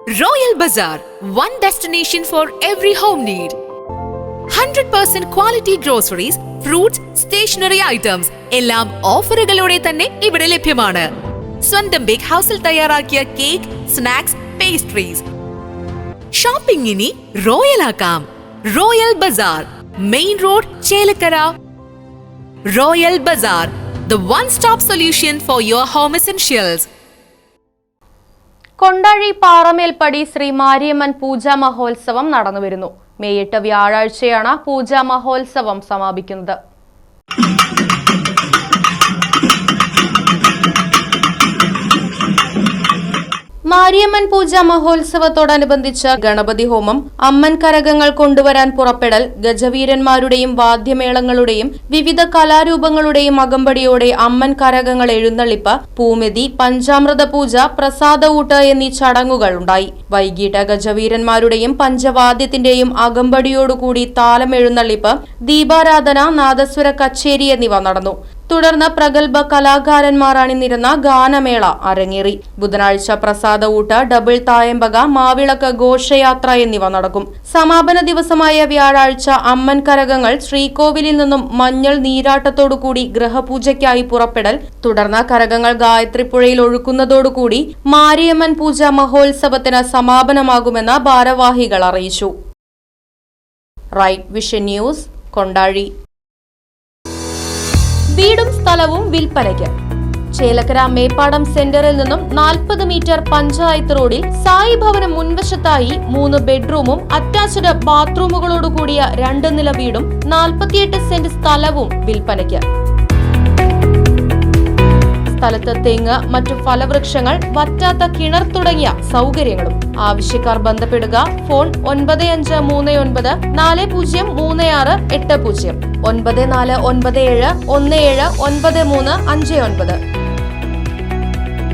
Royal Bazaar, one destination for every home need. 100% quality groceries, fruits, stationery items എല്ലാം ഓഫറുകളോടെ തന്നെ ഇവിടെ ലഭ്യമാണ്. സ്വന്തം ബേക്ക് ഹൗസിൽ തയ്യാറാക്കിയ കേക്ക്, സ്നാക്സ്, പേസ്ട്രീസ്. ഷോപ്പിംഗ് ഇനി റോയൽ ആക്കാം. Royal bazaar, main road, Chelakkara. Royal bazaar, the one-stop solution for your home essentials. Kondazhi Paramelpadi Shri Mariamman പൂജാ മഹോത്സവം നടന്നുവരുന്നു. മെയ് 8 വ്യാഴാഴ്ചയാണ് പൂജാ മഹോത്സവം സമാപിക്കുന്നത്. മാരിയമ്മൻ പൂജാ മഹോത്സവത്തോടനുബന്ധിച്ച് ഗണപതി ഹോമം, അമ്മൻ കരകങ്ങൾ കൊണ്ടുവരാൻ പുറപ്പെടൽ, ഗജവീരന്മാരുടെയും വാദ്യമേളങ്ങളുടെയും വിവിധ കലാരൂപങ്ങളുടെയും അകമ്പടിയോടെ അമ്മൻ കരകങ്ങൾ എഴുന്നള്ളിപ്പ്, പൂമെതി, പഞ്ചാമൃത പൂജ, പ്രസാദഊട്ട് എന്നീ ചടങ്ങുകൾ ഉണ്ടായി. വൈകിട്ട് ഗജവീരന്മാരുടെയും പഞ്ചവാദ്യത്തിന്റെയും അകമ്പടിയോടുകൂടി താലം എഴുന്നള്ളിപ്പ്, ദീപാരാധന, നാദസ്വര കച്ചേരി എന്നിവ നടന്നു. തുടർന്ന് പ്രഗത്ഭ കലാകാരന്മാർ അണിനിരുന്ന ഗാനമേള അരങ്ങേറി. ബുധനാഴ്ച പ്രസാദഊട്ട്, ഡബിൾ തായമ്പക, മാവിളക്ക്, ഘോഷയാത്ര എന്നിവ നടക്കും. സമാപന ദിവസമായ വ്യാഴാഴ്ച അമ്മൻ കരകങ്ങൾ ശ്രീകോവിലിൽ നിന്നും മഞ്ഞൾ നീരാട്ടത്തോടുകൂടി ഗ്രഹപൂജയ്ക്കായി പുറപ്പെടൽ, തുടർന്ന് കരകങ്ങൾ ഗായത്രിപ്പുഴയിൽ ഒഴുക്കുന്നതോടുകൂടി മാരിയമ്മൻ പൂജാ മഹോത്സവത്തിന് സമാപനമാകുമെന്ന് ഭാരവാഹികൾ അറിയിച്ചു. Right Vision News, Kondazhy. വീടും സ്ഥലവും വിൽപ്പനയ്ക്ക്. ചേലക്കര മേപ്പാടം സെന്ററിൽ നിന്നും 40 മീറ്റർ പഞ്ചായത്ത് റോഡിൽ സായി ഭവനം മുൻവശത്തായി 3 ബെഡ്റൂമും അറ്റാച്ച്ഡ് ബാത്റൂമുകളോടുകൂടിയ 2 നില വീടും 48 സെന്റ് സ്ഥലവും വിൽപ്പനയ്ക്ക്. സ്ഥലത്ത് തെങ്ങ്, മറ്റു ഫലവൃക്ഷങ്ങൾ, വറ്റാത്ത കിണർ തുടങ്ങിയ സൗകര്യങ്ങളും. ആവശ്യക്കാർ ബന്ധപ്പെടുക. ഫോൺ 9539 403680, 9497 179359.